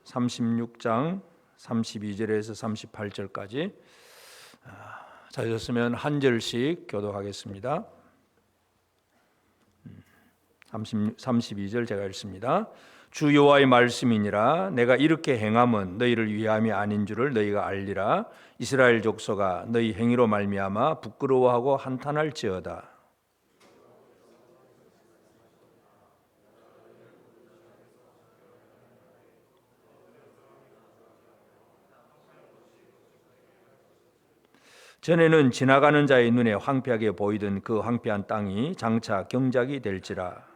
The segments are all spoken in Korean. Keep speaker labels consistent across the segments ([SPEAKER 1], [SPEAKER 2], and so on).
[SPEAKER 1] 36장 32절에서 38절까지 찾으셨으면 한 절씩 교독하겠습니다. 32절 제가 읽습니다. 주 여호와의 말씀이니라. 내가 이렇게 행함은 너희를 위함이 아닌 줄을 너희가 알리라. 이스라엘 족속아, 너희 행위로 말미암아 부끄러워하고 한탄할지어다. 전에는 지나가는 자의 눈에 황폐하게 보이던 그 황폐한 땅이 장차 경작이 될지라.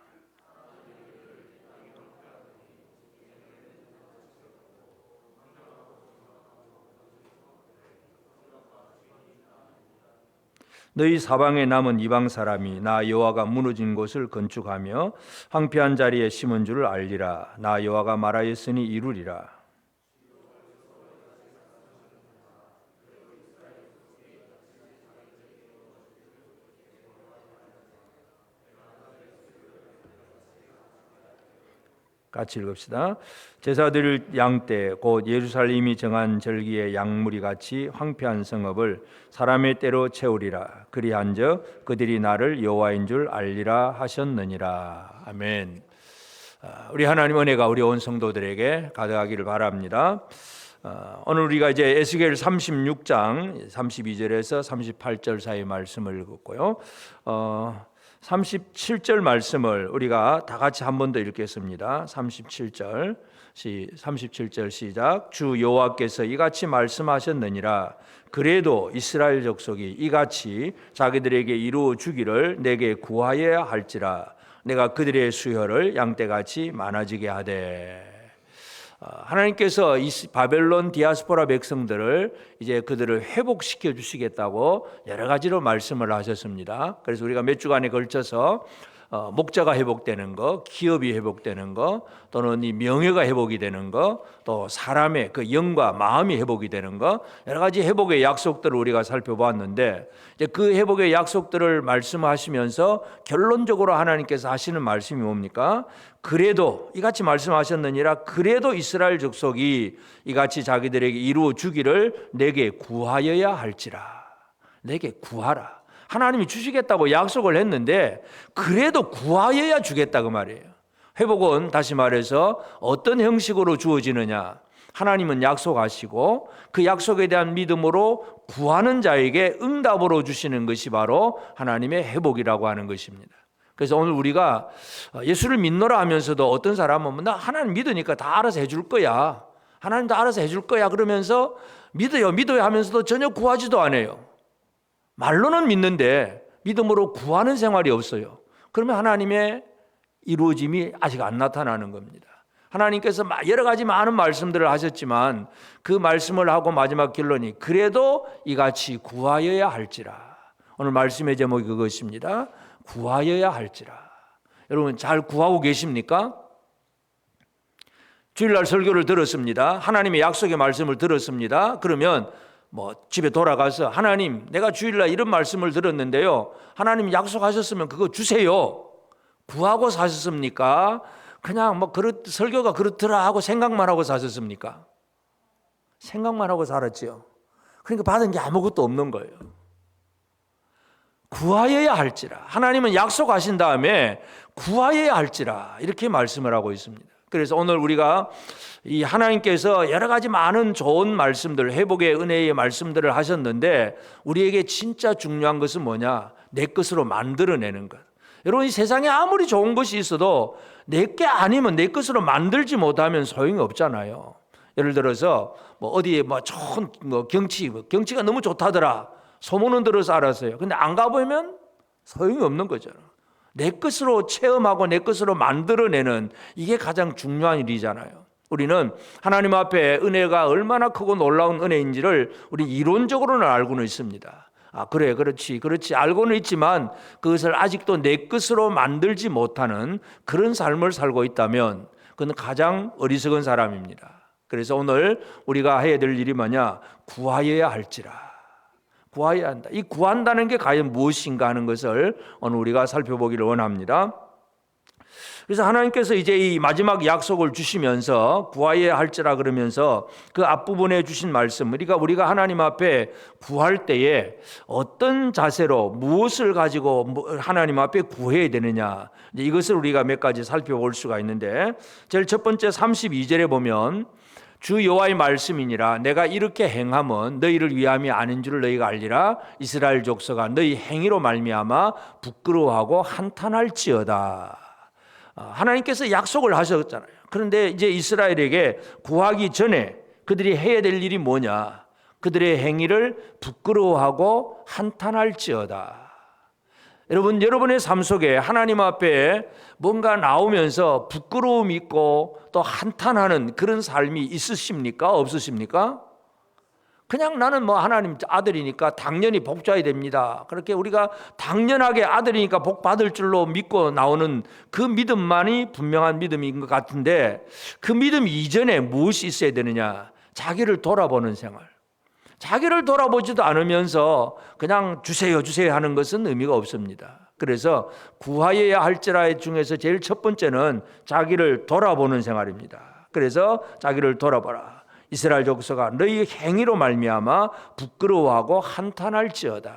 [SPEAKER 1] 너희 사방에 남은 이방 사람이 나 여호와가 무너진 곳을 건축하며 황폐한 자리에 심은 줄을 알리라. 나 여호와가 말하였으니 이루리라. 같이 읽읍시다. 제사 드릴 양떼 곧 예루살렘이 정한 절기의 양무리 같이 황폐한 성읍을 사람의 때로 채우리라. 그리한즉 그들이 나를 여호와인 줄 알리라 하셨느니라. 아멘. 우리 하나님 은혜가 우리 온 성도들에게 가득하기를 바랍니다. 오늘 우리가 이제 에스겔 36장 32절에서 38절 사이 말씀을 읽었고요. 37절 말씀을 우리가 다 같이 한 번 더 읽겠습니다. 37절 시작. 주 여호와께서 이같이 말씀하셨느니라. 그래도 이스라엘 족속이 이같이 자기들에게 이루어 주기를 내게 구하여야 할지라. 내가 그들의 수혈을 양떼같이 많아지게 하되. 하나님께서 이 바벨론 디아스포라 백성들을 이제 그들을 회복시켜 주시겠다고 여러 가지로 말씀을 하셨습니다. 그래서 우리가 몇 주간에 걸쳐서 목자가 회복되는 거, 기업이 회복되는 거, 또는 이 명예가 회복이 되는 거, 또 사람의 그 영과 마음이 회복이 되는 거, 여러 가지 회복의 약속들을 우리가 살펴보았는데, 이제 그 회복의 약속들을 말씀하시면서 결론적으로 하나님께서 하시는 말씀이 뭡니까? 그래도 이같이 말씀하셨느니라. 그래도 이스라엘 족속이 이같이 자기들에게 이루어 주기를 내게 구하여야 할지라. 내게 구하라. 하나님이 주시겠다고 약속을 했는데 그래도 구하여야 주겠다 그 말이에요. 회복은 다시 말해서 어떤 형식으로 주어지느냐. 하나님은 약속하시고 그 약속에 대한 믿음으로 구하는 자에게 응답으로 주시는 것이 바로 하나님의 회복이라고 하는 것입니다. 그래서 오늘 우리가 예수를 믿노라 하면서도 어떤 사람은 나 하나님 믿으니까 다 알아서 해줄 거야. 하나님 다 알아서 해줄 거야 그러면서 믿어요 하면서도 전혀 구하지도 않아요. 말로는 믿는데 믿음으로 구하는 생활이 없어요. 그러면 하나님의 이루어짐이 아직 안 나타나는 겁니다. 하나님께서 여러 가지 많은 말씀들을 하셨지만 그 말씀을 하고 마지막 결론이 그래도 이같이 구하여야 할지라. 오늘 말씀의 제목이 그것입니다. 구하여야 할지라. 여러분 잘 구하고 계십니까? 주일날 설교를 들었습니다. 하나님의 약속의 말씀을 들었습니다. 그러면 집에 돌아가서 하나님 내가 주일날 이런 말씀을 들었는데요. 하나님 약속하셨으면 그거 주세요. 구하고 사셨습니까? 그냥 설교가 그렇더라 하고 생각만 하고 사셨습니까? 생각만 하고 살았죠. 그러니까 받은 게 아무것도 없는 거예요. 구하여야 할지라. 하나님은 약속하신 다음에 구하여야 할지라 이렇게 말씀을 하고 있습니다. 그래서 오늘 우리가 이 하나님께서 여러 가지 많은 좋은 말씀들, 회복의 은혜의 말씀들을 하셨는데 우리에게 진짜 중요한 것은 뭐냐? 내 것으로 만들어내는 것. 여러분 이 세상에 아무리 좋은 것이 있어도 내 게 아니면 내 것으로 만들지 못하면 소용이 없잖아요. 예를 들어서 어디에 좋은 경치가 너무 좋다더라. 소문은 들어서 알았어요. 근데 안 가보면 소용이 없는 거잖아요. 내 것으로 체험하고 내 것으로 만들어내는 이게 가장 중요한 일이잖아요. 우리는 하나님 앞에 은혜가 얼마나 크고 놀라운 은혜인지를 우리 이론적으로는 알고는 있습니다. 그래 그렇지 알고는 있지만 그것을 아직도 내 것으로 만들지 못하는 그런 삶을 살고 있다면 그건 가장 어리석은 사람입니다. 그래서 오늘 우리가 해야 될 일이 뭐냐? 구하여야 할지라. 구하여야 한다. 이 구한다는 게 과연 무엇인가 하는 것을 오늘 우리가 살펴보기를 원합니다. 그래서 하나님께서 이제 이 마지막 약속을 주시면서 구하여야 할지라 그러면서 그 앞부분에 주신 말씀, 우리가 하나님 앞에 구할 때에 어떤 자세로 무엇을 가지고 하나님 앞에 구해야 되느냐, 이것을 우리가 몇 가지 살펴볼 수가 있는데, 제일 첫 번째 32절에 보면 주 여호와의 말씀이니라 내가 이렇게 행함은 너희를 위함이 아닌 줄을 너희가 알리라. 이스라엘 족속아 너희 행위로 말미암아 부끄러워하고 한탄할지어다. 하나님께서 약속을 하셨잖아요. 그런데 이제 이스라엘에게 구하기 전에 그들이 해야 될 일이 뭐냐? 그들의 행위를 부끄러워하고 한탄할지어다. 여러분의 삶 속에 하나님 앞에 뭔가 나오면서 부끄러움 있고 또 한탄하는 그런 삶이 있으십니까? 없으십니까? 그냥 나는 뭐 하나님 아들이니까 당연히 복 줘야 됩니다. 그렇게 우리가 당연하게 아들이니까 복 받을 줄로 믿고 나오는 그 믿음만이 분명한 믿음인 것 같은데, 그 믿음 이전에 무엇이 있어야 되느냐? 자기를 돌아보는 생활. 자기를 돌아보지도 않으면서 그냥 주세요 하는 것은 의미가 없습니다. 그래서 구하여야 할지라 중에서 제일 첫 번째는 자기를 돌아보는 생활입니다. 그래서 자기를 돌아보라. 이스라엘 족속아 너희 행위로 말미암아 부끄러워하고 한탄할지어다.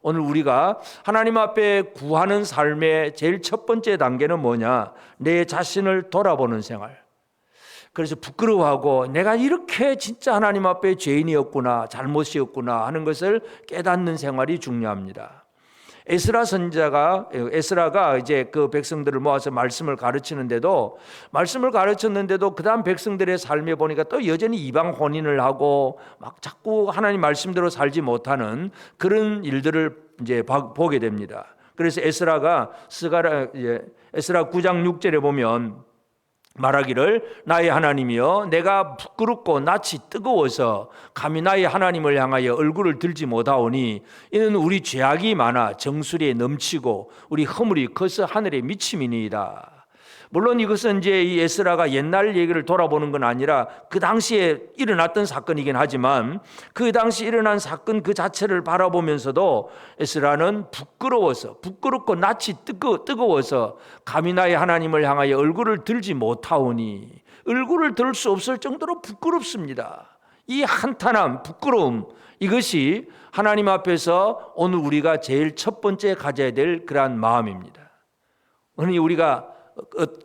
[SPEAKER 1] 오늘 우리가 하나님 앞에 구하는 삶의 제일 첫 번째 단계는 뭐냐? 내 자신을 돌아보는 생활. 그래서 부끄러워하고 내가 이렇게 진짜 하나님 앞에 죄인이었구나, 잘못이었구나 하는 것을 깨닫는 생활이 중요합니다. 에스라가 이제 그 백성들을 모아서 말씀을 가르쳤는데도 그다음 백성들의 삶에 보니까 또 여전히 이방 혼인을 하고 막 자꾸 하나님 말씀대로 살지 못하는 그런 일들을 이제 보게 됩니다. 그래서 에스라 9장 6절에 보면 말하기를 나의 하나님이여 내가 부끄럽고 낯이 뜨거워서 감히 나의 하나님을 향하여 얼굴을 들지 못하오니 이는 우리 죄악이 많아 정수리에 넘치고 우리 허물이 커서 하늘에 미침이니이다. 물론 이것은 이제 이 에스라가 옛날 얘기를 돌아보는 건 아니라 그 당시에 일어났던 사건이긴 하지만 그 당시 일어난 사건 그 자체를 바라보면서도 에스라는 부끄럽고 낯이 뜨거워서 감히 나의 하나님을 향하여 얼굴을 들지 못하오니, 얼굴을 들 수 없을 정도로 부끄럽습니다. 이 한탄함, 부끄러움, 이것이 하나님 앞에서 오늘 우리가 제일 첫 번째 가져야 될 그러한 마음입니다. 오늘 우리가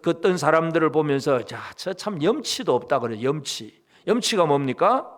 [SPEAKER 1] 어떤 사람들을 보면서 저 참 염치도 없다 그래요. 염치가 뭡니까?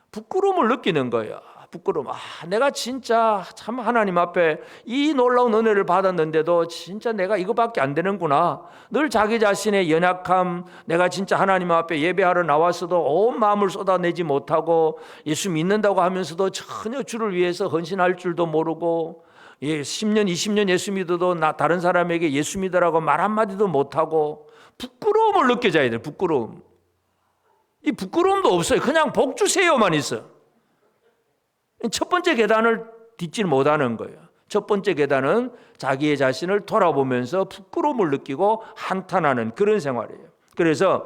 [SPEAKER 1] 부끄러움을 느끼는 거예요. 부끄러움. 내가 진짜 참 하나님 앞에 이 놀라운 은혜를 받았는데도 진짜 내가 이거밖에 안 되는구나. 늘 자기 자신의 연약함, 내가 진짜 하나님 앞에 예배하러 나왔어도 온 마음을 쏟아내지 못하고 예수 믿는다고 하면서도 전혀 주를 위해서 헌신할 줄도 모르고 10년, 20년 예수 믿어도 다른 사람에게 예수 믿으라고 말 한마디도 못하고 부끄러움을 느껴져야 돼요. 부끄러움. 이 부끄러움도 없어요. 그냥 복 주세요만 있어. 첫 번째 계단을 딛지 못하는 거예요. 첫 번째 계단은 자기의 자신을 돌아보면서 부끄러움을 느끼고 한탄하는 그런 생활이에요. 그래서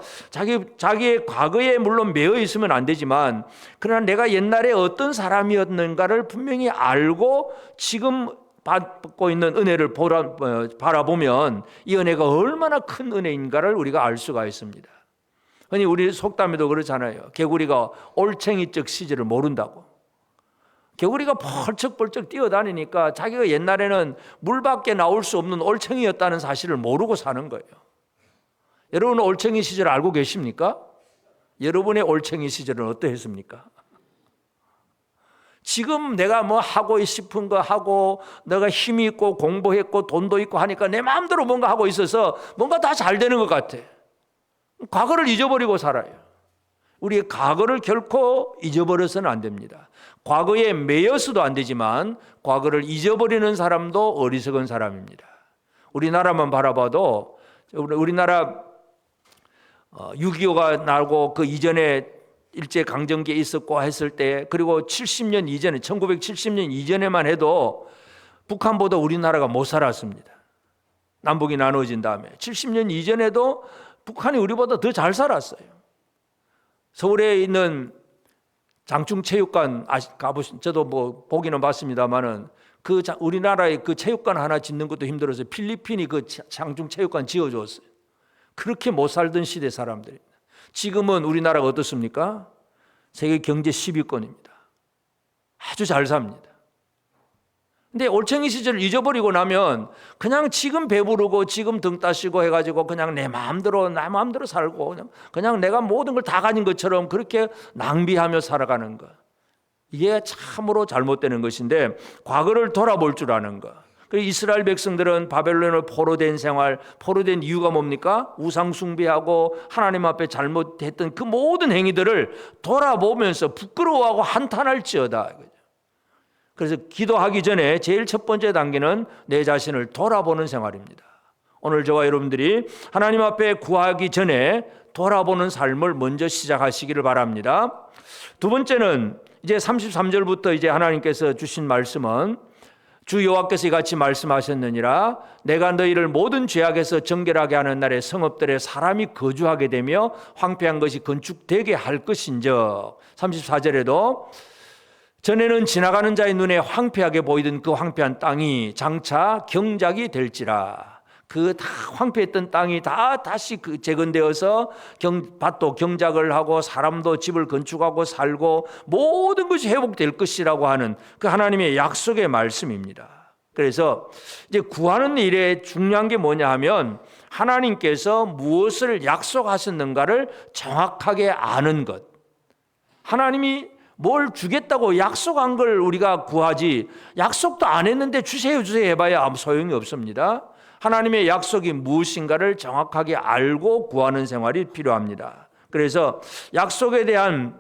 [SPEAKER 1] 자기의 과거에 물론 매여 있으면 안 되지만, 그러나 내가 옛날에 어떤 사람이었는가를 분명히 알고 지금 받고 있는 은혜를 바라보면 이 은혜가 얼마나 큰 은혜인가를 우리가 알 수가 있습니다. 흔히 우리 속담에도 그렇잖아요. 개구리가 올챙이적 시절을 모른다고. 개구리가 벌쩍벌쩍 뛰어다니니까 자기가 옛날에는 물 밖에 나올 수 없는 올챙이였다는 사실을 모르고 사는 거예요. 여러분은 올챙이 시절 알고 계십니까? 여러분의 올챙이 시절은 어떠했습니까? 지금 내가 뭐 하고 싶은 거 하고 내가 힘이 있고 공부했고 돈도 있고 하니까 내 마음대로 뭔가 하고 있어서 뭔가 다 잘 되는 것 같아. 과거를 잊어버리고 살아요. 우리의 과거를 결코 잊어버려서는 안 됩니다. 과거에 매여서도 안 되지만 과거를 잊어버리는 사람도 어리석은 사람입니다. 우리나라만 바라봐도 우리나라 6.25가 나고 그 이전에 일제강점기에 있었고 했을 때, 그리고 70년 이전에 1970년 이전에만 해도 북한보다 우리나라가 못 살았습니다. 남북이 나눠진 다음에 70년 이전에도 북한이 우리보다 더 잘 살았어요. 서울에 있는 장충체육관 가보신, 저도 뭐 보기는 봤습니다만은 우리나라에 그 체육관 하나 짓는 것도 힘들어서 필리핀이 그 장중 체육관 지어줬어요. 그렇게 못 살던 시대 사람들입니다. 지금은 우리나라가 어떻습니까? 세계 경제 10위권입니다. 아주 잘 삽니다. 근데 올챙이 시절을 잊어버리고 나면 그냥 지금 배부르고 지금 등 따시고 해가지고 그냥 내 마음대로 살고 그냥 내가 모든 걸 다 가진 것처럼 그렇게 낭비하며 살아가는 것. 이게 참으로 잘못되는 것인데 과거를 돌아볼 줄 아는 것. 그래서 이스라엘 백성들은 바벨론으로 포로된 생활, 포로된 이유가 뭡니까? 우상 숭배하고 하나님 앞에 잘못했던 그 모든 행위들을 돌아보면서 부끄러워하고 한탄할지어다. 그래서 기도하기 전에 제일 첫 번째 단계는 내 자신을 돌아보는 생활입니다. 오늘 저와 여러분들이 하나님 앞에 구하기 전에 돌아보는 삶을 먼저 시작하시기를 바랍니다. 두 번째는 이제 33절부터 이제 하나님께서 주신 말씀은 주 여호와께서 이같이 말씀하셨느니라 내가 너희를 모든 죄악에서 정결하게 하는 날에 성읍들에 사람이 거주하게 되며 황폐한 것이 건축되게 할 것인즉 34절에도 전에는 지나가는 자의 눈에 황폐하게 보이던 그 황폐한 땅이 장차 경작이 될지라 그 다 황폐했던 땅이 다 다시 재건되어서 밭도 경작을 하고 사람도 집을 건축하고 살고 모든 것이 회복될 것이라고 하는 그 하나님의 약속의 말씀입니다. 그래서 이제 구하는 일에 중요한 게 뭐냐 하면 하나님께서 무엇을 약속하셨는가를 정확하게 아는 것. 하나님이 뭘 주겠다고 약속한 걸 우리가 구하지 약속도 안 했는데 주세요 해봐야 아무 소용이 없습니다. 하나님의 약속이 무엇인가를 정확하게 알고 구하는 생활이 필요합니다. 그래서 약속에 대한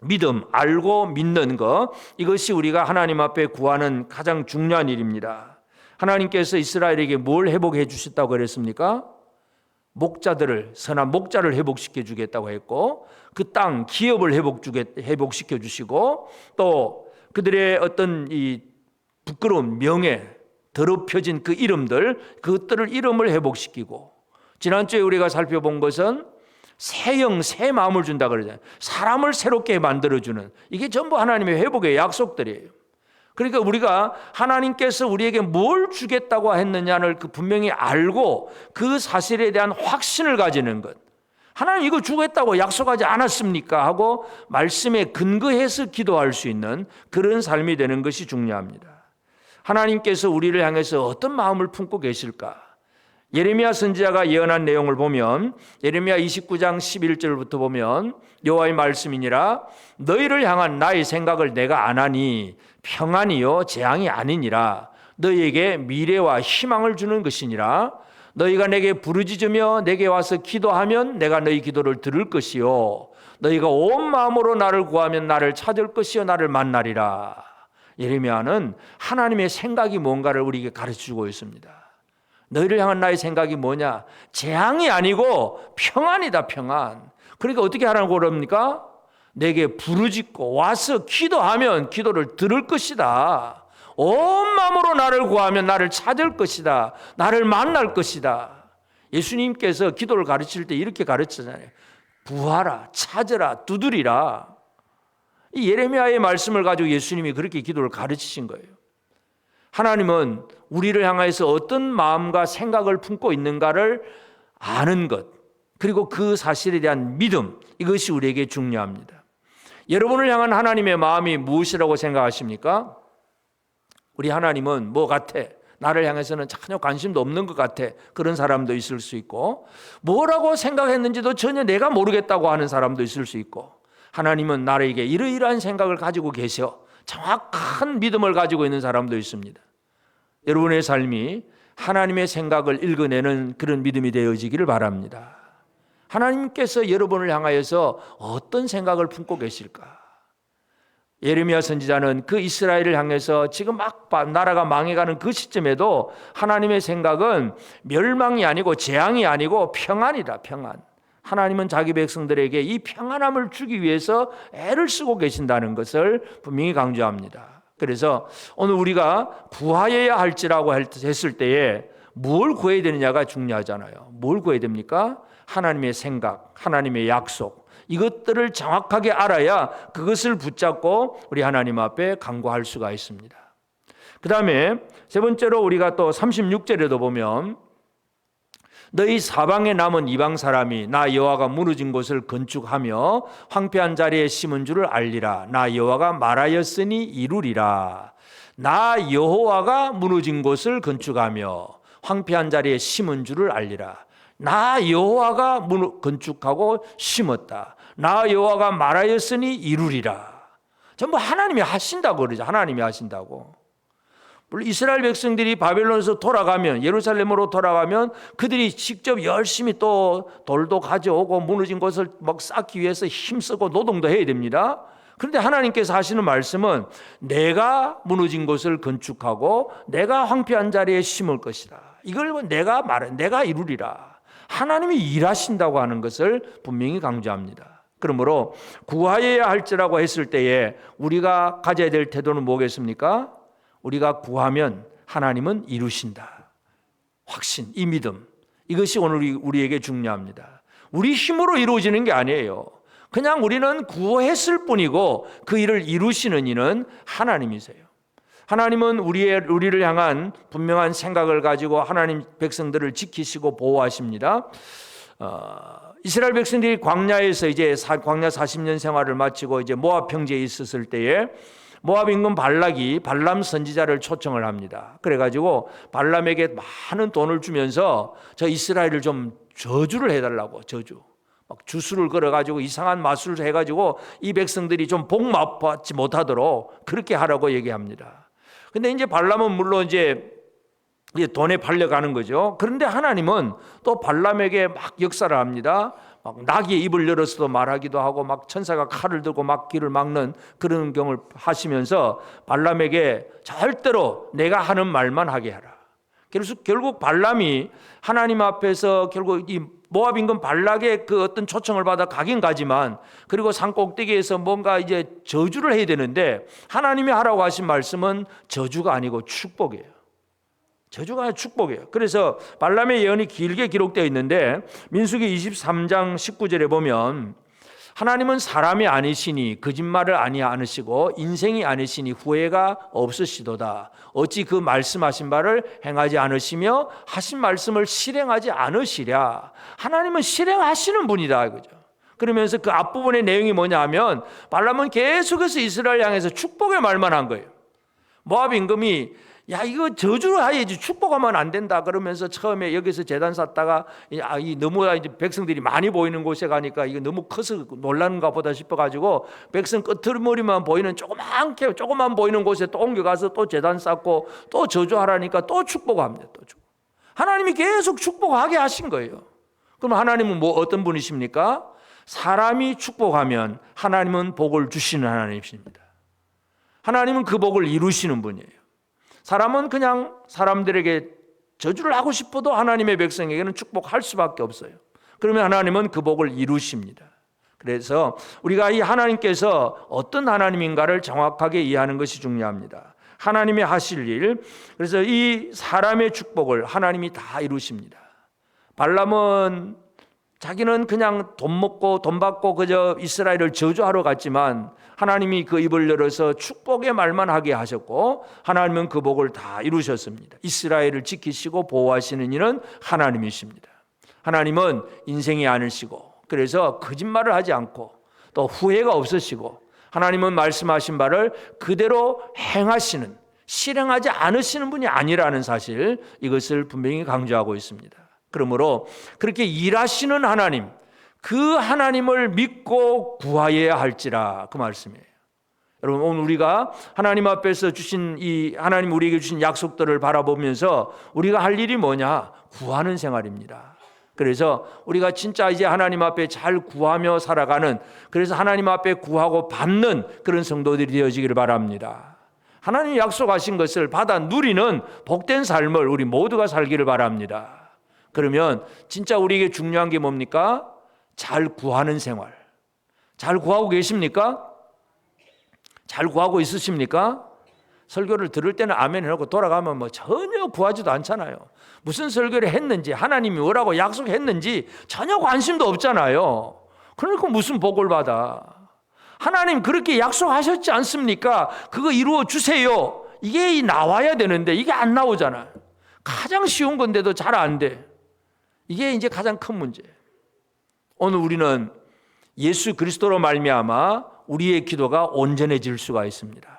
[SPEAKER 1] 믿음, 알고 믿는 것, 이것이 우리가 하나님 앞에 구하는 가장 중요한 일입니다. 하나님께서 이스라엘에게 뭘 회복해 주셨다고 그랬습니까? 선한 목자를 회복시켜 주겠다고 했고 그 땅 기업을 회복시켜 주시고 또 그들의 어떤 이 부끄러운 명예 더럽혀진 그 그것들을 이름을 회복시키고 지난주에 우리가 살펴본 것은 새 마음을 준다 그러잖아요. 사람을 새롭게 만들어주는 이게 전부 하나님의 회복의 약속들이에요. 그러니까 우리가 하나님께서 우리에게 뭘 주겠다고 했느냐를 분명히 알고 그 사실에 대한 확신을 가지는 것. 하나님 이거 주겠다고 약속하지 않았습니까? 하고 말씀에 근거해서 기도할 수 있는 그런 삶이 되는 것이 중요합니다. 하나님께서 우리를 향해서 어떤 마음을 품고 계실까? 예레미야 선지자가 예언한 내용을 보면 예레미야 29장 11절부터 보면 여호와의 말씀이니라 너희를 향한 나의 생각을 내가 아나니 평안이요 재앙이 아니니라 너희에게 미래와 희망을 주는 것이니라 너희가 내게 부르짖으며 내게 와서 기도하면 내가 너희 기도를 들을 것이요 너희가 온 마음으로 나를 구하면 나를 찾을 것이요 나를 만나리라. 예레미야는 하나님의 생각이 뭔가를 우리에게 가르쳐주고 있습니다. 너희를 향한 나의 생각이 뭐냐? 재앙이 아니고 평안이다, 평안. 그러니까 어떻게 하라고 그럽니까? 내게 부르짖고 와서 기도하면 기도를 들을 것이다. 온 마음으로 나를 구하면 나를 찾을 것이다. 나를 만날 것이다. 예수님께서 기도를 가르칠 때 이렇게 가르치잖아요. 구하라, 찾으라, 두드리라. 이 예레미야의 말씀을 가지고 예수님이 그렇게 기도를 가르치신 거예요. 하나님은 우리를 향해서 어떤 마음과 생각을 품고 있는가를 아는 것, 그리고 그 사실에 대한 믿음, 이것이 우리에게 중요합니다. 여러분을 향한 하나님의 마음이 무엇이라고 생각하십니까? 우리 하나님은 뭐 같아? 나를 향해서는 전혀 관심도 없는 것 같아. 그런 사람도 있을 수 있고, 뭐라고 생각했는지도 전혀 내가 모르겠다고 하는 사람도 있을 수 있고, 하나님은 나에게 이러이러한 생각을 가지고 계셔. 정확한 믿음을 가지고 있는 사람도 있습니다. 여러분의 삶이 하나님의 생각을 읽어내는 그런 믿음이 되어지기를 바랍니다. 하나님께서 여러분을 향하여서 어떤 생각을 품고 계실까? 예레미야 선지자는 그 이스라엘을 향해서 지금 막 나라가 망해가는 그 시점에도 하나님의 생각은 멸망이 아니고 재앙이 아니고 평안이다, 평안. 하나님은 자기 백성들에게 이 평안함을 주기 위해서 애를 쓰고 계신다는 것을 분명히 강조합니다. 그래서 오늘 우리가 구하여야 할지라고 했을 때에 뭘 구해야 되느냐가 중요하잖아요. 뭘 구해야 됩니까? 하나님의 생각, 하나님의 약속, 이것들을 정확하게 알아야 그것을 붙잡고 우리 하나님 앞에 간구할 수가 있습니다. 그 다음에 세 번째로 우리가 또 36절에도 보면 너희 사방에 남은 이방 사람이 나 여호와가 무너진 곳을 건축하며 황폐한 자리에 심은 줄을 알리라. 나 여호와가 말하였으니 이루리라. 나 여호와가 무너진 곳을 건축하며 황폐한 자리에 심은 줄을 알리라. 나 여호와가 건축하고 심었다. 나 여호와가 말하였으니 이루리라. 전부 하나님이 하신다고 그러죠. 하나님이 하신다고. 물론 이스라엘 백성들이 바벨론에서 돌아가면, 예루살렘으로 돌아가면 그들이 직접 열심히 또 돌도 가져오고 무너진 곳을 막 쌓기 위해서 힘쓰고 노동도 해야 됩니다. 그런데 하나님께서 하시는 말씀은 내가 무너진 곳을 건축하고 내가 황폐한 자리에 심을 것이다. 이걸 내가 이루리라. 하나님이 일하신다고 하는 것을 분명히 강조합니다. 그러므로 구하여야 할지라고 했을 때에 우리가 가져야 될 태도는 뭐겠습니까? 우리가 구하면 하나님은 이루신다. 확신, 이 믿음, 이것이 오늘 우리에게 중요합니다. 우리 힘으로 이루어지는 게 아니에요. 그냥 우리는 구했을 뿐이고 그 일을 이루시는 이는 하나님이세요. 하나님은 우리를 향한 분명한 생각을 가지고 하나님 백성들을 지키시고 보호하십니다. 이스라엘 백성들이 광야에서 이제 광야 40년 생활을 마치고 이제 모압 평지에 있었을 때에 모압 임금 발락이 발람 선지자를 초청을 합니다. 그래가지고 발람에게 많은 돈을 주면서 저 이스라엘을 좀 저주를 해달라고, 저주. 막 주술을 걸어가지고 이상한 마술을 해가지고 이 백성들이 좀 복받지 못하도록 그렇게 하라고 얘기합니다. 근데 이제 발람은 물론 이제 돈에 팔려가는 거죠. 그런데 하나님은 또 발람에게 막 역사를 합니다. 막 나귀의 입을 열어서도 말하기도 하고 막 천사가 칼을 들고 막 길을 막는 그런 경우를 하시면서 발람에게 절대로 내가 하는 말만 하게 하라. 그래서 결국 발람이 하나님 앞에서 결국 이 모압 임금 발락의 그 어떤 초청을 받아 가긴 가지만 그리고 산 꼭대기에서 뭔가 이제 저주를 해야 되는데 하나님이 하라고 하신 말씀은 저주가 아니고 축복이에요. 저주가 아니라 축복이에요. 그래서 발람의 예언이 길게 기록되어 있는데 민수기 23장 19절에 보면 하나님은 사람이 아니시니 거짓말을 아니하시고 인생이 아니시니 후회가 없으시도다. 어찌 그 말씀하신 바를 행하지 않으시며 하신 말씀을 실행하지 않으시랴. 하나님은 실행하시는 분이다 이거죠. 그러면서 그 앞부분의 내용이 뭐냐 하면 발람은 계속해서 이스라엘 향해서 축복의 말만 한 거예요. 모압 임금이 야 이거 저주를 해야지 축복하면 안 된다 그러면서 처음에 여기서 제단 쌓다가 너무 이제 백성들이 많이 보이는 곳에 가니까 이거 너무 커서 놀라는가 보다 싶어가지고 백성 끄트머리만 보이는 조그만 보이는 곳에 또 옮겨가서 또 제단 쌓고 또 저주하라니까 또 축복합니다. 또 축복. 하나님이 계속 축복하게 하신 거예요. 그럼 하나님은 뭐 어떤 분이십니까? 사람이 축복하면 하나님은 복을 주시는 하나님이십니다. 하나님은 그 복을 이루시는 분이에요. 사람은 그냥 사람들에게 저주를 하고 싶어도 하나님의 백성에게는 축복할 수밖에 없어요. 그러면 하나님은 그 복을 이루십니다. 그래서 우리가 이 하나님께서 어떤 하나님인가를 정확하게 이해하는 것이 중요합니다. 하나님이 하실 일, 그래서 이 사람의 축복을 하나님이 다 이루십니다. 발람은 자기는 그냥 돈 먹고 돈 받고 그저 이스라엘을 저주하러 갔지만 하나님이 그 입을 열어서 축복의 말만 하게 하셨고 하나님은 그 복을 다 이루셨습니다. 이스라엘을 지키시고 보호하시는 이는 하나님이십니다. 하나님은 인생이 아니시고 그래서 거짓말을 하지 않고 또 후회가 없으시고 하나님은 말씀하신 바를 그대로 행하시는, 실행하지 않으시는 분이 아니라는 사실, 이것을 분명히 강조하고 있습니다. 그러므로 그렇게 일하시는 하나님, 그 하나님을 믿고 구하여야 할지라, 그 말씀이에요. 여러분, 오늘 우리가 하나님 앞에서 주신 이 하나님 우리에게 주신 약속들을 바라보면서 우리가 할 일이 뭐냐? 구하는 생활입니다. 그래서 우리가 진짜 이제 하나님 앞에 잘 구하며 살아가는, 그래서 하나님 앞에 구하고 받는 그런 성도들이 되어지기를 바랍니다. 하나님이 약속하신 것을 받아 누리는 복된 삶을 우리 모두가 살기를 바랍니다. 그러면 진짜 우리에게 중요한 게 뭡니까? 잘 구하는 생활. 잘 구하고 계십니까? 잘 구하고 있으십니까? 설교를 들을 때는 아멘 해놓고 돌아가면 뭐 전혀 구하지도 않잖아요. 무슨 설교를 했는지, 하나님이 뭐라고 약속했는지 전혀 관심도 없잖아요. 그러니까 무슨 복을 받아? 하나님 그렇게 약속하셨지 않습니까? 그거 이루어 주세요. 이게 나와야 되는데 이게 안 나오잖아요. 가장 쉬운 건데도 잘 안 돼. 이게 이제 가장 큰 문제예요. 오늘 우리는 예수 그리스도로 말미암아 우리의 기도가 온전해질 수가 있습니다.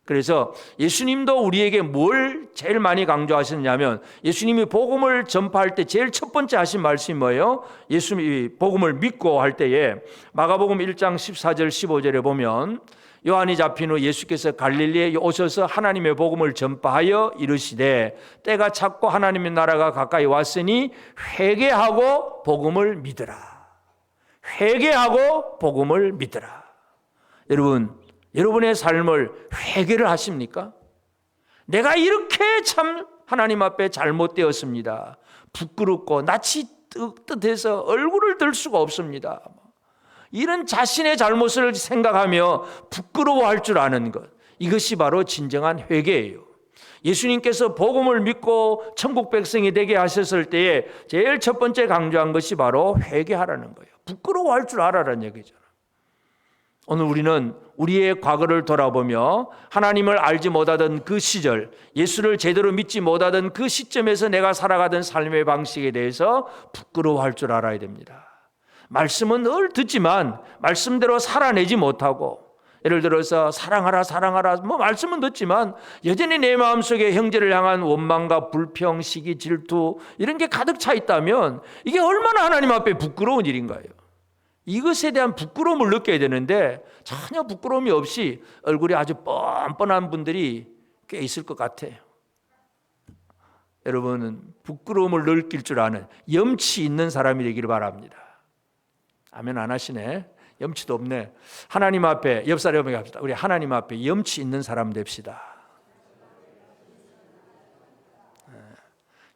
[SPEAKER 1] 그래서 예수님도 우리에게 뭘 제일 많이 강조하셨냐면, 예수님이 복음을 전파할 때 제일 첫 번째 하신 말씀이 뭐예요? 예수님이 복음을 믿고 할 때에 마가복음 1장 14절 15절에 보면, 요한이 잡힌 후 예수께서 갈릴리에 오셔서 하나님의 복음을 전파하여 이르시되 때가 찼고 하나님의 나라가 가까이 왔으니 회개하고 복음을 믿으라. 회개하고 복음을 믿으라. 여러분의 삶을 회개를 하십니까? 내가 이렇게 참 하나님 앞에 잘못되었습니다. 부끄럽고 낯이 뜨뜻해서 얼굴을 들 수가 없습니다. 이런 자신의 잘못을 생각하며 부끄러워할 줄 아는 것, 이것이 바로 진정한 회개예요. 예수님께서 복음을 믿고 천국 백성이 되게 하셨을 때에 제일 첫 번째 강조한 것이 바로 회개하라는 거예요. 부끄러워할 줄 알아라는 얘기잖아요. 오늘 우리는 우리의 과거를 돌아보며 하나님을 알지 못하던 그 시절, 예수를 제대로 믿지 못하던 그 시점에서 내가 살아가던 삶의 방식에 대해서 부끄러워할 줄 알아야 됩니다. 말씀은 늘 듣지만 말씀대로 살아내지 못하고, 예를 들어서 사랑하라 말씀은 듣지만 여전히 내 마음속에 형제를 향한 원망과 불평, 시기, 질투 이런 게 가득 차 있다면 이게 얼마나 하나님 앞에 부끄러운 일인가요? 이것에 대한 부끄러움을 느껴야 되는데 전혀 부끄러움이 없이 얼굴이 아주 뻔뻔한 분들이 꽤 있을 것 같아요. 여러분은 부끄러움을 느낄 줄 아는 염치 있는 사람이 되기를 바랍니다. 아멘 안 하시네. 염치도 없네. 하나님 앞에, 옆 사람에게 합시다. 우리 하나님 앞에 염치 있는 사람 됩시다.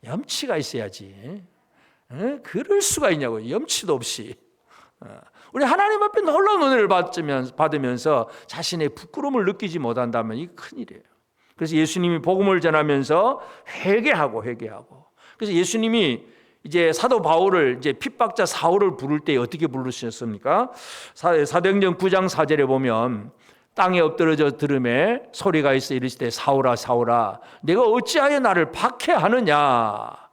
[SPEAKER 1] 염치가 있어야지. 그럴 수가 있냐고. 염치도 없이. 우리 하나님 앞에 놀라운 은혜를 받으면서 자신의 부끄러움을 느끼지 못한다면 이게 큰일이에요. 그래서 예수님이 복음을 전하면서 회개하고. 그래서 예수님이 이제 사도 바울을 이제 핍박자 사울을 부를 때 어떻게 부르셨습니까? 사도행전 9장 4절에 보면 땅에 엎드러져 들음에 소리가 있어 이르시되 사울아 사울아 내가 어찌하여 나를 박해하느냐.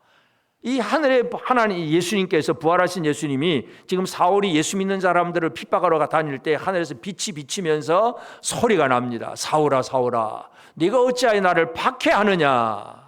[SPEAKER 1] 이 하늘의 하나님 예수님께서, 부활하신 예수님이 지금 사울이 예수 믿는 사람들을 핍박하러 다닐 때 하늘에서 빛이 비치면서 소리가 납니다. 사울아 사울아 네가 어찌하여 나를 박해하느냐.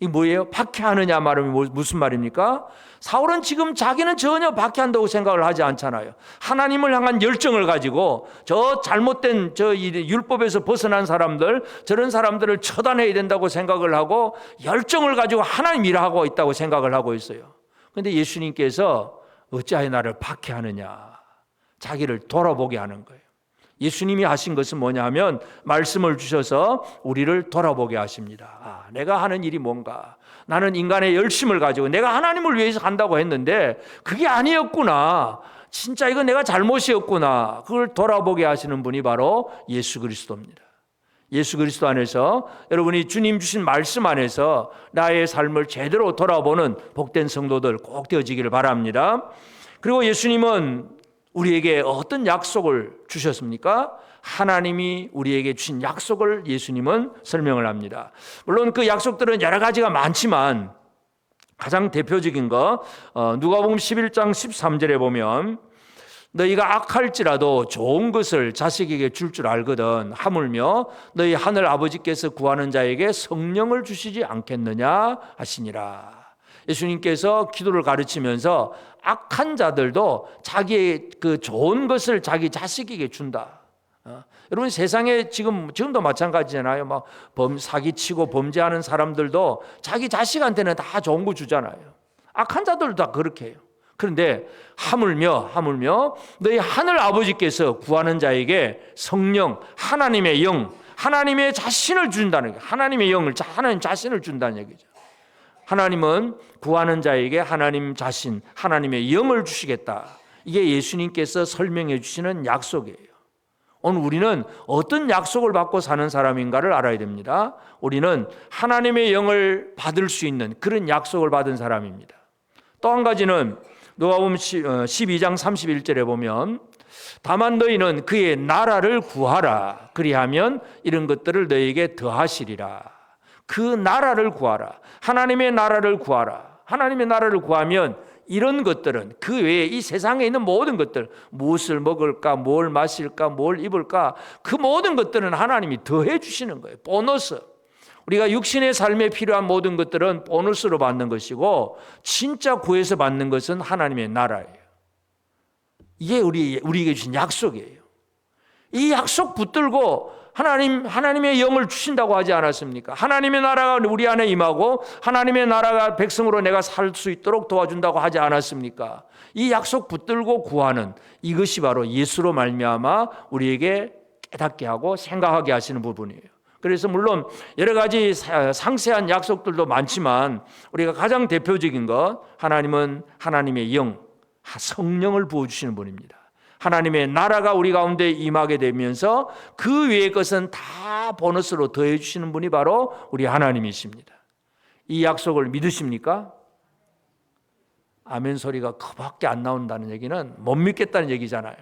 [SPEAKER 1] 이 뭐예요? 박해하느냐 말은 무슨 말입니까? 사울은 지금 자기는 전혀 박해한다고 생각을 하지 않잖아요. 하나님을 향한 열정을 가지고 저 잘못된 저 율법에서 벗어난 사람들, 저런 사람들을 처단해야 된다고 생각을 하고 열정을 가지고 하나님 일하고 있다고 생각을 하고 있어요. 그런데 예수님께서 어찌하여 나를 박해하느냐, 자기를 돌아보게 하는 거예요. 예수님이 하신 것은 뭐냐 하면 말씀을 주셔서 우리를 돌아보게 하십니다. 내가 하는 일이 뭔가, 나는 인간의 열심을 가지고 내가 하나님을 위해서 한다고 했는데 그게 아니었구나, 진짜 이건 내가 잘못이었구나, 그걸 돌아보게 하시는 분이 바로 예수 그리스도입니다. 예수 그리스도 안에서 여러분이 주님 주신 말씀 안에서 나의 삶을 제대로 돌아보는 복된 성도들 꼭 되어지기를 바랍니다. 그리고 예수님은 우리에게 어떤 약속을 주셨습니까? 하나님이 우리에게 주신 약속을 예수님은 설명을 합니다. 물론 그 약속들은 여러 가지가 많지만 가장 대표적인 거 누가복음 11장 13절에 보면 너희가 악할지라도 좋은 것을 자식에게 줄 알거든 하물며 너희 하늘 아버지께서 구하는 자에게 성령을 주시지 않겠느냐 하시니라. 예수님께서 기도를 가르치면서 악한 자들도 자기의 그 좋은 것을 자기 자식에게 준다. 여러분 세상에 지금도 마찬가지잖아요. 막 사기치고 범죄하는 사람들도 자기 자식한테는 다 좋은 거 주잖아요. 악한 자들도 다 그렇게 해요. 그런데 하물며 너희 하늘 아버지께서 구하는 자에게 성령, 하나님의 영, 하나님의 자신을 준다는 거예요. 하나님의 영을, 하나님 자신을 준다는 얘기죠. 하나님은 구하는 자에게 하나님 자신, 하나님의 영을 주시겠다. 이게 예수님께서 설명해 주시는 약속이에요. 오늘 우리는 어떤 약속을 받고 사는 사람인가를 알아야 됩니다. 우리는 하나님의 영을 받을 수 있는 그런 약속을 받은 사람입니다. 또 한 가지는 누가복음 12장 31절에 보면 다만 너희는 그의 나라를 구하라. 그리하면 이런 것들을 너희에게 더하시리라. 그 나라를 구하라. 하나님의 나라를 구하라. 하나님의 나라를 구하면 이런 것들은 그 외에 이 세상에 있는 모든 것들, 무엇을 먹을까, 뭘 마실까, 뭘 입을까, 그 모든 것들은 하나님이 더해 주시는 거예요. 보너스. 우리가 육신의 삶에 필요한 모든 것들은 보너스로 받는 것이고, 진짜 구해서 받는 것은 하나님의 나라예요. 이게 우리에게 주신 약속이에요. 이 약속 붙들고 하나님의 영을 주신다고 하지 않았습니까? 하나님의 나라가 우리 안에 임하고 하나님의 나라가 백성으로 내가 살 수 있도록 도와준다고 하지 않았습니까? 이 약속 붙들고 구하는 이것이 바로 예수로 말미암아 우리에게 깨닫게 하고 생각하게 하시는 부분이에요. 그래서 물론 여러 가지 상세한 약속들도 많지만 우리가 가장 대표적인 것, 하나님은 하나님의 영, 성령을 부어주시는 분입니다. 하나님의 나라가 우리 가운데 임하게 되면서 그 외의 것은 다 보너스로 더해 주시는 분이 바로 우리 하나님이십니다. 이 약속을 믿으십니까? 아멘 소리가 그밖에 안 나온다는 얘기는 못 믿겠다는 얘기잖아요.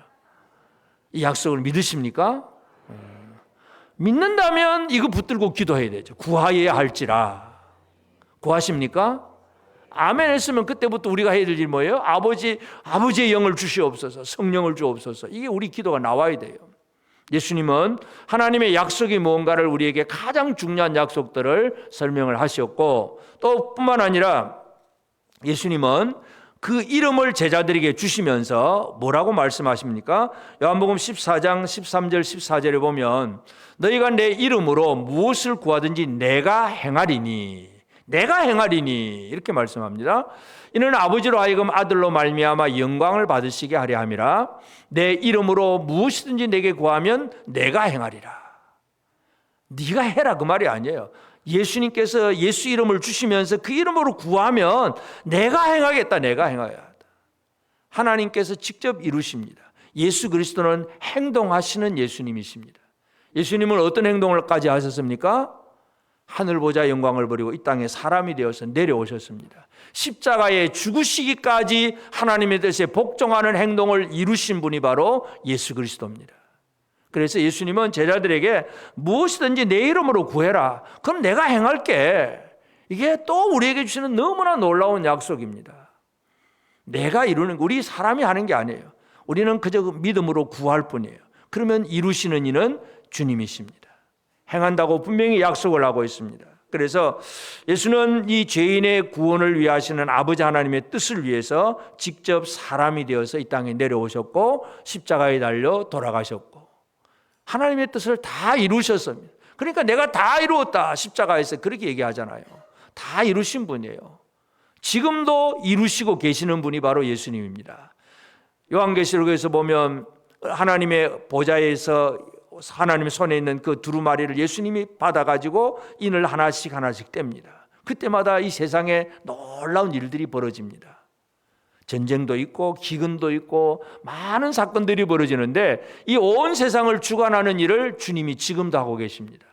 [SPEAKER 1] 이 약속을 믿으십니까? 믿는다면 이거 붙들고 기도해야 되죠. 구하여야 할지라. 구하십니까? 아멘 했으면 그때부터 우리가 해야 될 일 뭐예요? 아버지의 영을 주시옵소서, 성령을 주옵소서. 이게 우리 기도가 나와야 돼요. 예수님은 하나님의 약속이 무언가를 우리에게 가장 중요한 약속들을 설명을 하셨고, 또 뿐만 아니라 예수님은 그 이름을 제자들에게 주시면서 뭐라고 말씀하십니까? 요한복음 14장 13절 14절에 보면 너희가 내 이름으로 무엇을 구하든지 내가 행하리니 이렇게 말씀합니다. 이는 아버지로 하여금 아들로 말미암아 영광을 받으시게 하려 함이라. 내 이름으로 무엇이든지 내게 구하면 내가 행하리라. 네가 해라 그 말이 아니에요. 예수님께서 예수 이름을 주시면서 그 이름으로 구하면 내가 행하겠다. 하나님께서 직접 이루십니다. 예수 그리스도는 행동하시는 예수님이십니다. 예수님은 어떤 행동을까지 하셨습니까? 하늘 보좌 영광을 버리고 이 땅에 사람이 되어서 내려오셨습니다. 십자가에 죽으시기까지 하나님의 뜻에 복종하는 행동을 이루신 분이 바로 예수 그리스도입니다. 그래서 예수님은 제자들에게 무엇이든지 내 이름으로 구해라. 그럼 내가 행할게. 이게 또 우리에게 주시는 너무나 놀라운 약속입니다. 내가 이루는 거, 우리 사람이 하는 게 아니에요. 우리는 그저 믿음으로 구할 뿐이에요. 그러면 이루시는 이는 주님이십니다. 행한다고 분명히 약속을 하고 있습니다. 그래서 예수는 이 죄인의 구원을 위하시는 아버지 하나님의 뜻을 위해서 직접 사람이 되어서 이 땅에 내려오셨고 십자가에 달려 돌아가셨고 하나님의 뜻을 다 이루셨습니다. 그러니까 내가 다 이루었다 십자가에서 그렇게 얘기하잖아요. 다 이루신 분이에요. 지금도 이루시고 계시는 분이 바로 예수님입니다. 요한계시록에서 보면 하나님의 보좌에서 하나님의 손에 있는 그 두루마리를 예수님이 받아가지고 인을 하나씩 뗍니다. 그때마다 이 세상에 놀라운 일들이 벌어집니다. 전쟁도 있고 기근도 있고 많은 사건들이 벌어지는데 이 온 세상을 주관하는 일을 주님이 지금도 하고 계십니다.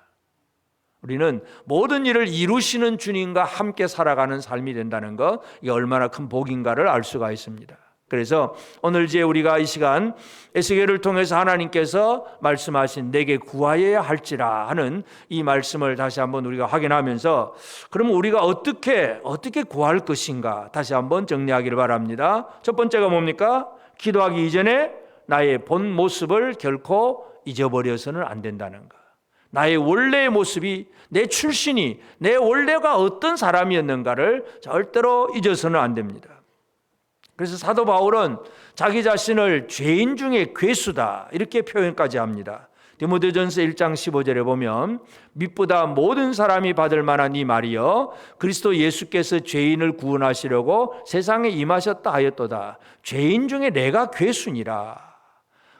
[SPEAKER 1] 우리는 모든 일을 이루시는 주님과 함께 살아가는 삶이 된다는 것, 이게 얼마나 큰 복인가를 알 수가 있습니다. 그래서 오늘 이제 우리가 이 시간 에스겔을 통해서 하나님께서 말씀하신 내게 구하여야 할지라 하는 이 말씀을 다시 한번 우리가 확인하면서 그러면 우리가 어떻게 구할 것인가 다시 한번 정리하기를 바랍니다. 첫 번째가 뭡니까? 기도하기 이전에 나의 본 모습을 결코 잊어버려서는 안 된다는 것. 나의 원래의 모습이, 내 출신이, 내 원래가 어떤 사람이었는가를 절대로 잊어서는 안 됩니다. 그래서 사도 바울은 자기 자신을 죄인 중에 괴수다 이렇게 표현까지 합니다. 디모데전서 1장 15절에 보면 밑보다 모든 사람이 받을 만한 이 말이여 그리스도 예수께서 죄인을 구원하시려고 세상에 임하셨다 하였도다. 죄인 중에 내가 괴수니라.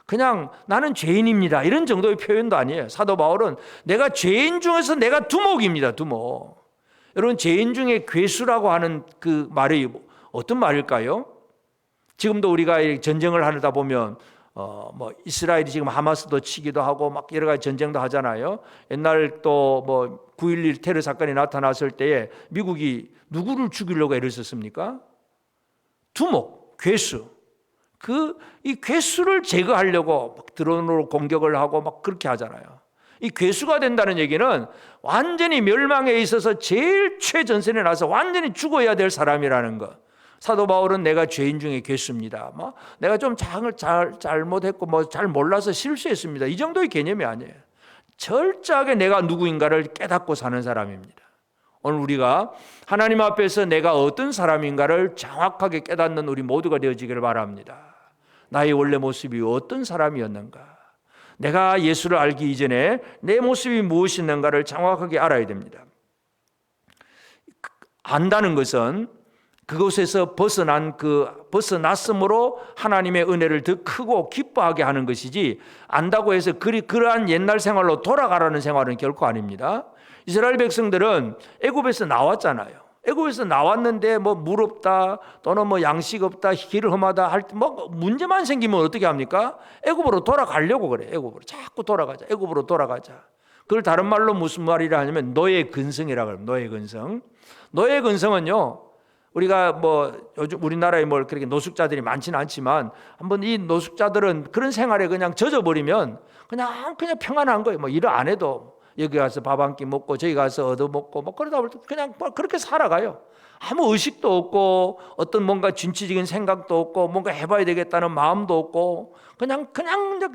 [SPEAKER 1] 그냥 나는 죄인입니다 이런 정도의 표현도 아니에요. 사도 바울은 내가 죄인 중에서 내가 두목입니다. 두목. 여러분 죄인 중에 괴수라고 하는 그 말이 어떤 말일까요? 지금도 우리가 전쟁을 하다 보면 이스라엘이 지금 하마스도 치기도 하고 막 여러 가지 전쟁도 하잖아요. 옛날 또 9.11 테러 사건이 나타났을 때에 미국이 누구를 죽이려고 애를 썼습니까? 두목, 괴수. 이 괴수를 제거하려고 막 드론으로 공격을 하고 막 그렇게 하잖아요. 이 괴수가 된다는 얘기는 완전히 멸망에 있어서 제일 최전선에 나서 완전히 죽어야 될 사람이라는 거. 사도 바울은 내가 죄인 중에 괴수입니다. 내가 좀 잘못했고 잘 몰라서 실수했습니다. 이 정도의 개념이 아니에요. 철저하게 내가 누구인가를 깨닫고 사는 사람입니다. 오늘 우리가 하나님 앞에서 내가 어떤 사람인가를 정확하게 깨닫는 우리 모두가 되어지기를 바랍니다. 나의 원래 모습이 어떤 사람이었는가? 내가 예수를 알기 이전에 내 모습이 무엇이었는가를 정확하게 알아야 됩니다. 안다는 것은 그곳에서 벗어났으므로 하나님의 은혜를 더 크고 기뻐하게 하는 것이지, 안다고 해서 그러한 옛날 생활로 돌아가라는 생활은 결코 아닙니다. 이스라엘 백성들은 애굽에서 나왔잖아요. 애굽에서 나왔는데 물 없다 또는 양식 없다, 길을 험하다 할 때 문제만 생기면 어떻게 합니까? 애굽으로 돌아가려고 그래. 애굽으로 자꾸 돌아가자. 애굽으로 돌아가자. 그걸 다른 말로 무슨 말이라 하냐면 노예 근성이라고 합니다. 노예 근성. 노예 근성은요, 우리가 요즘 우리나라에 그렇게 노숙자들이 많지는 않지만 한번 이 노숙자들은 그런 생활에 그냥 젖어버리면 그냥 평안한 거예요. 일을 안 해도 여기 가서 밥 한 끼 먹고 저기 가서 얻어먹고 그러다 보면 그냥 그렇게 살아가요. 아무 의식도 없고 어떤 뭔가 진취적인 생각도 없고 뭔가 해봐야 되겠다는 마음도 없고 그냥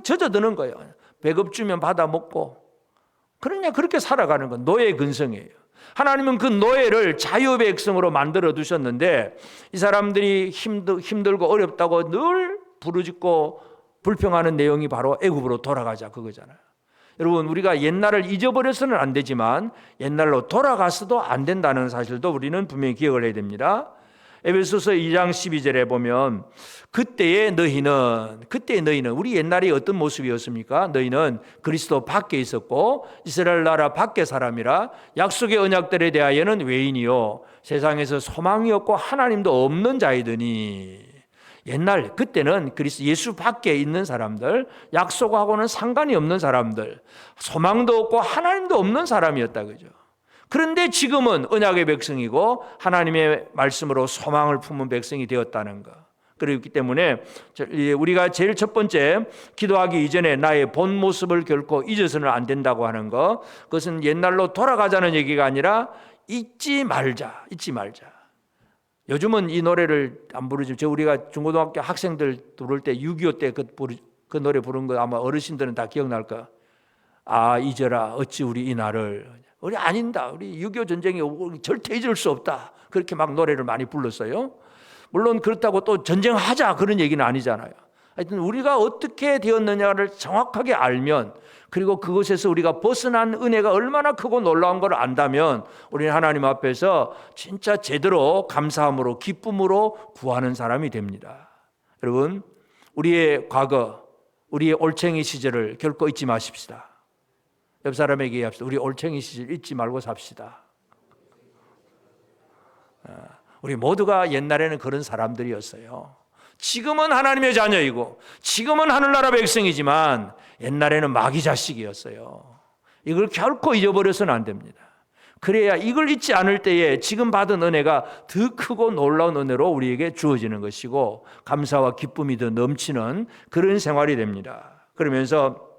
[SPEAKER 1] 젖어드는 거예요. 배급 주면 받아 먹고 그냥 그렇게 살아가는 건 노예 근성이에요. 하나님은 그 노예를 자유 백성으로 만들어 두셨는데 이 사람들이 힘들고 어렵다고 늘 부르짖고 불평하는 내용이 바로 애굽으로 돌아가자 그거잖아요. 여러분, 우리가 옛날을 잊어버려서는 안 되지만 옛날로 돌아가서도 안 된다는 사실도 우리는 분명히 기억을 해야 됩니다. 에베소서 2장 12절에 보면 그때의 너희는 우리 옛날이 어떤 모습이었습니까? 너희는 그리스도 밖에 있었고 이스라엘 나라 밖의 사람이라 약속의 언약들에 대하여는 외인이요 세상에서 소망이 없고 하나님도 없는 자이더니. 그때는 예수 밖에 있는 사람들, 약속하고는 상관이 없는 사람들, 소망도 없고 하나님도 없는 사람이었다 그죠? 그런데 지금은 언약의 백성이고 하나님의 말씀으로 소망을 품은 백성이 되었다는 것. 그렇기 때문에 우리가 제일 첫 번째 기도하기 이전에 나의 본 모습을 결코 잊어서는 안 된다고 하는 것, 그것은 옛날로 돌아가자는 얘기가 아니라 잊지 말자. 요즘은 이 노래를 안 부르죠. 우리가 중고등학교 학생들 부를 때 6.25 때 그 노래 부른 거 아마 어르신들은 다 기억날 거야. 잊어라 어찌 우리 이 날을. 우리 아닌다. 우리 6.25 전쟁이 절대 잊을 수 없다. 그렇게 막 노래를 많이 불렀어요. 물론 그렇다고 또 전쟁하자 그런 얘기는 아니잖아요. 하여튼 우리가 어떻게 되었느냐를 정확하게 알면, 그리고 그것에서 우리가 벗어난 은혜가 얼마나 크고 놀라운 걸 안다면 우리는 하나님 앞에서 진짜 제대로 감사함으로 기쁨으로 구하는 사람이 됩니다. 여러분, 우리의 과거, 우리의 올챙이 시절을 결코 잊지 마십시다. 옆 사람에게 얘기합시다. 우리 올챙이 시절 잊지 말고 삽시다. 우리 모두가 옛날에는 그런 사람들이었어요. 지금은 하나님의 자녀이고 지금은 하늘나라 백성이지만 옛날에는 마귀 자식이었어요. 이걸 결코 잊어버려서는 안 됩니다. 그래야 이걸 잊지 않을 때에 지금 받은 은혜가 더 크고 놀라운 은혜로 우리에게 주어지는 것이고 감사와 기쁨이 더 넘치는 그런 생활이 됩니다. 그러면서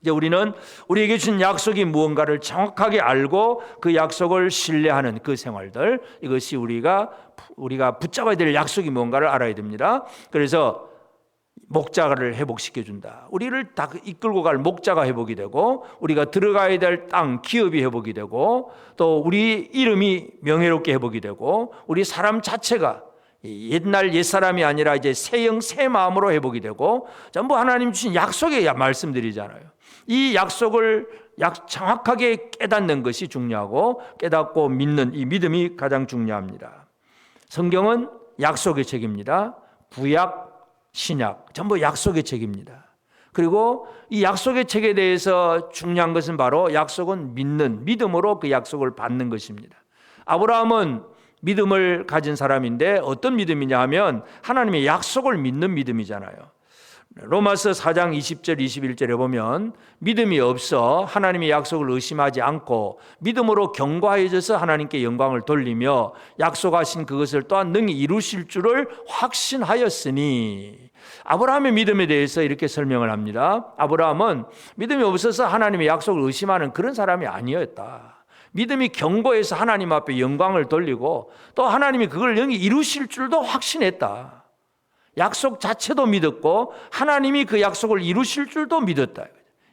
[SPEAKER 1] 이제 우리는 우리에게 준 약속이 무언가를 정확하게 알고 그 약속을 신뢰하는 그 생활들, 이것이 우리가 붙잡아야 될 약속이 무언가를 알아야 됩니다. 그래서 목자를 회복시켜준다. 우리를 다 이끌고 갈 목자가 회복이 되고 우리가 들어가야 될 땅, 기업이 회복이 되고 또 우리 이름이 명예롭게 회복이 되고 우리 사람 자체가 옛사람이 아니라 이제 새 마음으로 회복이 되고 전부 하나님 주신 약속의 말씀드리잖아요. 이 약속을 정확하게 깨닫는 것이 중요하고 깨닫고 믿는 이 믿음이 가장 중요합니다. 성경은 약속의 책입니다. 구약, 신약 전부 약속의 책입니다. 그리고 이 약속의 책에 대해서 중요한 것은 바로 약속은 믿음으로 그 약속을 받는 것입니다. 아브라함은 믿음을 가진 사람인데 어떤 믿음이냐 하면 하나님의 약속을 믿는 믿음이잖아요. 로마서 4장 20절 21절에 보면 믿음이 없어 하나님의 약속을 의심하지 않고 믿음으로 견고해져서 하나님께 영광을 돌리며 약속하신 그것을 또한 능히 이루실 줄을 확신하였으니 아브라함의 믿음에 대해서 이렇게 설명을 합니다. 아브라함은 믿음이 없어서 하나님의 약속을 의심하는 그런 사람이 아니었다. 믿음이 견고해서 하나님 앞에 영광을 돌리고 또 하나님이 그걸 영이 이루실 줄도 확신했다. 약속 자체도 믿었고 하나님이 그 약속을 이루실 줄도 믿었다.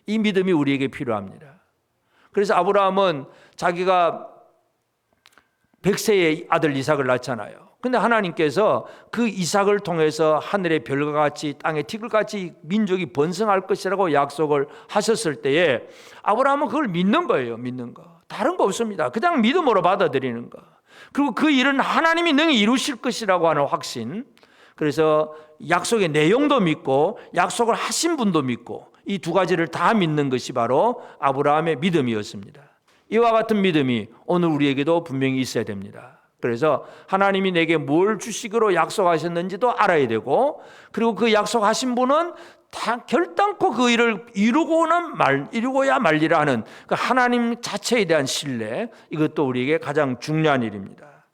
[SPEAKER 1] 이 믿음이 우리에게 필요합니다. 그래서 아브라함은 자기가 100세의 아들 이삭을 낳잖아요. 근데 하나님께서 그 이삭을 통해서 하늘의 별과 같이 땅의 티끌같이 민족이 번성할 것이라고 약속을 하셨을 때에 아브라함은 그걸 믿는 거예요. 믿는 거. 다른 거 없습니다. 그냥 믿음으로 받아들이는 거. 그리고 그 일은 하나님이 능히 이루실 것이라고 하는 확신. 그래서 약속의 내용도 믿고 약속을 하신 분도 믿고 이 두 가지를 다 믿는 것이 바로 아브라함의 믿음이었습니다. 이와 같은 믿음이 오늘 우리에게도 분명히 있어야 됩니다. 그래서 하나님이 내게 뭘 주시기로 약속하셨는지도 알아야 되고 그리고 그 약속하신 분은 다 결단코 그 일을 이루고야 말리라 하는 그 하나님 자체에 대한 신뢰, 이것도 우리에게 가장 중요한 일입니다.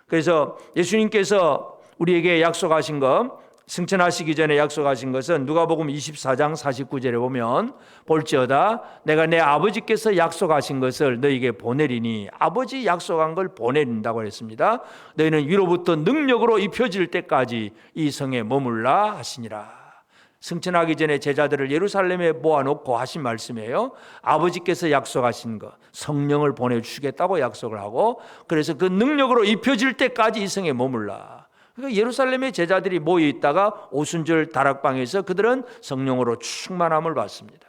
[SPEAKER 1] 그래서 예수님께서 우리에게 약속하신 것, 승천하시기 전에 약속하신 것은 누가복음 24장 49절에 보면 볼지어다 내가 내 아버지께서 약속하신 것을 너희에게 보내리니, 아버지 약속한 걸 보내린다고 했습니다. 너희는 위로부터 능력으로 입혀질 때까지 이 성에 머물라 하시니라. 승천하기 전에 제자들을 예루살렘에 모아놓고 하신 말씀이에요. 아버지께서 약속하신 것, 성령을 보내주시겠다고 약속을 하고, 그래서 그 능력으로 입혀질 때까지 이 성에 머물라. 그러니까 예루살렘의 제자들이 모여있다가 오순절 다락방에서 그들은 성령으로 충만함을 받습니다.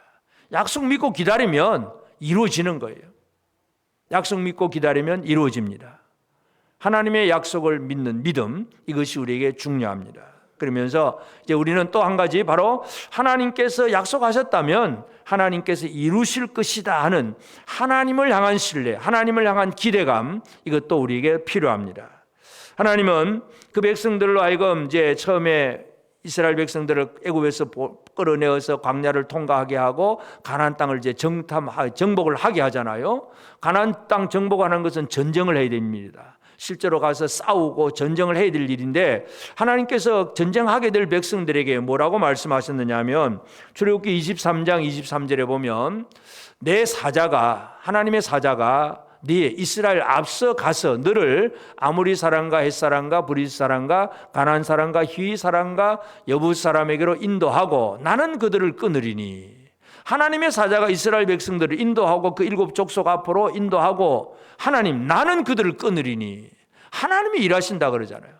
[SPEAKER 1] 약속 믿고 기다리면 이루어지는 거예요. 약속 믿고 기다리면 이루어집니다. 하나님의 약속을 믿는 믿음, 이것이 우리에게 중요합니다. 그러면서 이제 우리는 또 한 가지, 바로 하나님께서 약속하셨다면 하나님께서 이루실 것이다 하는 하나님을 향한 신뢰, 하나님을 향한 기대감, 이것도 우리에게 필요합니다. 하나님은 그 백성들로 하여금 이제 처음에 이스라엘 백성들을 애굽에서 끌어내어서 광야를 통과하게 하고 가나안 땅을 이제 정복을 하게 하잖아요. 가나안 땅 정복하는 것은 전쟁을 해야 됩니다. 실제로 가서 싸우고 전쟁을 해야 될 일인데 하나님께서 전쟁하게 될 백성들에게 뭐라고 말씀하셨느냐 하면 출애굽기 23장 23절에 보면 내 사자가, 하나님의 사자가 네 이스라엘 앞서 가서 너를 아모리 사람과 헷 사람과 브리스 사람과 가나안 사람과 히위 사람과 여부스 사람에게로 인도하고 나는 그들을 끊으리니, 하나님의 사자가 이스라엘 백성들을 인도하고 그 7 족속 앞으로 인도하고 하나님 나는 그들을 끊으리니, 하나님이 일하신다 그러잖아요.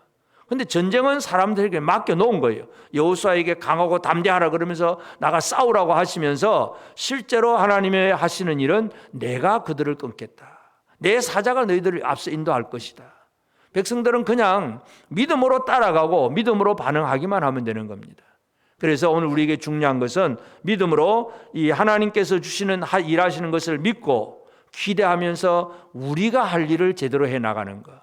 [SPEAKER 1] 근데 전쟁은 사람들에게 맡겨놓은 거예요. 여호수아에게 강하고 담대하라 그러면서 나가 싸우라고 하시면서 실제로 하나님의 하시는 일은 내가 그들을 끊겠다. 내 사자가 너희들을 앞서 인도할 것이다. 백성들은 그냥 믿음으로 따라가고 믿음으로 반응하기만 하면 되는 겁니다. 그래서 오늘 우리에게 중요한 것은 믿음으로 이 하나님께서 주시는 일하시는 것을 믿고 기대하면서 우리가 할 일을 제대로 해나가는 것.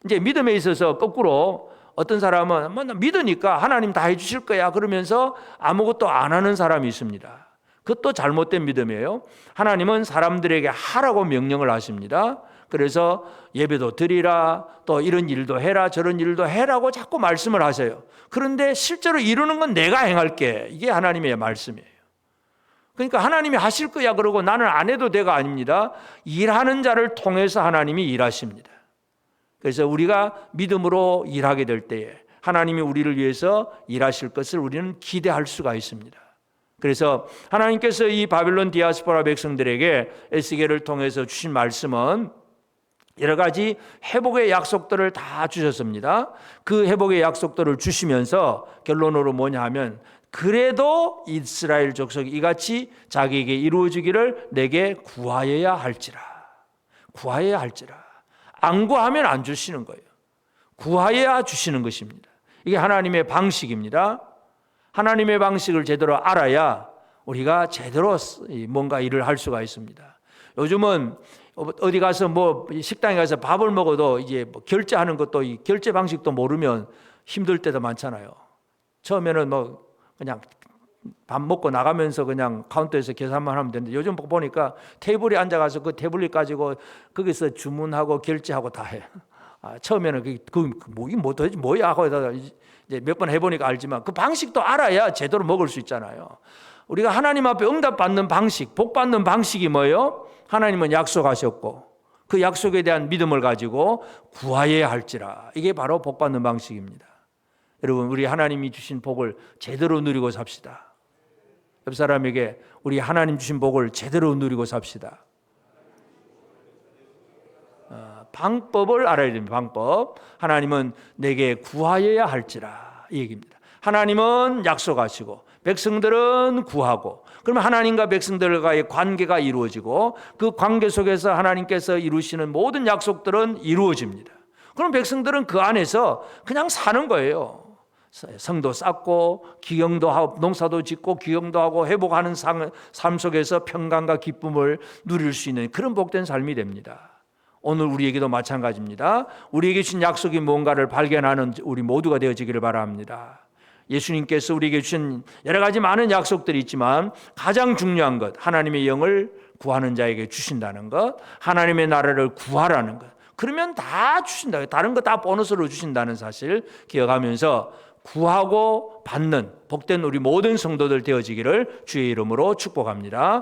[SPEAKER 1] 이제 믿음에 있어서 거꾸로 어떤 사람은 뭐 믿으니까 하나님 다 해주실 거야 그러면서 아무것도 안 하는 사람이 있습니다. 그것도 잘못된 믿음이에요. 하나님은 사람들에게 하라고 명령을 하십니다. 그래서 예배도 드리라, 또 이런 일도 해라, 저런 일도 해라고 자꾸 말씀을 하세요. 그런데 실제로 이루는 건 내가 행할게, 이게 하나님의 말씀이에요. 그러니까 하나님이 하실 거야 그러고 나는 안 해도 돼가 아닙니다. 일하는 자를 통해서 하나님이 일하십니다. 그래서 우리가 믿음으로 일하게 될 때에 하나님이 우리를 위해서 일하실 것을 우리는 기대할 수가 있습니다. 그래서 하나님께서 이 바빌론 디아스포라 백성들에게 에스겔을 통해서 주신 말씀은 여러 가지 회복의 약속들을 다 주셨습니다. 그 회복의 약속들을 주시면서 결론으로 뭐냐 하면 그래도 이스라엘 족속이 이같이 자기에게 이루어지기를 내게 구하여야 할지라. 구하여야 할지라. 안 구하면 안 주시는 거예요. 구하여야 주시는 것입니다. 이게 하나님의 방식입니다. 하나님의 방식을 제대로 알아야 우리가 제대로 뭔가 일을 할 수가 있습니다. 요즘은 어디 가서 뭐 식당에 가서 밥을 먹어도 이제 뭐 결제하는 것도 이 결제 방식도 모르면 힘들 때도 많잖아요. 처음에는 뭐 그냥 밥 먹고 나가면서 그냥 카운터에서 계산만 하면 되는데 요즘 보니까 테이블에 앉아가서 그 태블릿 가지고 거기서 주문하고 결제하고 다 해. 처음에는 그게 도대체 뭐야 하고 이제 몇 번 해보니까 알지만 그 방식도 알아야 제대로 먹을 수 있잖아요. 우리가 하나님 앞에 응답받는 방식, 복 받는 방식이 뭐예요? 하나님은 약속하셨고 그 약속에 대한 믿음을 가지고 구하여야 할지라. 이게 바로 복 받는 방식입니다. 여러분, 우리 하나님이 주신 복을 제대로 누리고 삽시다. 옆 사람에게 우리 하나님 주신 복을 제대로 누리고 삽시다. 방법을 알아야 됩니다. 방법. 하나님은 내게 구하여야 할지라, 이 얘기입니다. 하나님은 약속하시고 백성들은 구하고, 그러면 하나님과 백성들과의 관계가 이루어지고 그 관계 속에서 하나님께서 이루시는 모든 약속들은 이루어집니다. 그럼 백성들은 그 안에서 그냥 사는 거예요. 성도 쌓고 기경도 하고 농사도 짓고 기경도 하고 회복하는 삶 속에서 평강과 기쁨을 누릴 수 있는 그런 복된 삶이 됩니다. 오늘 우리에게도 마찬가지입니다. 우리에게 주신 약속이 뭔가를 발견하는 우리 모두가 되어지기를 바랍니다. 예수님께서 우리에게 주신 여러 가지 많은 약속들이 있지만 가장 중요한 것, 하나님의 영을 구하는 자에게 주신다는 것, 하나님의 나라를 구하라는 것. 그러면 다 주신다. 다른 거 다 보너스로 주신다는 사실 기억하면서 구하고 받는 복된 우리 모든 성도들 되어지기를 주의 이름으로 축복합니다.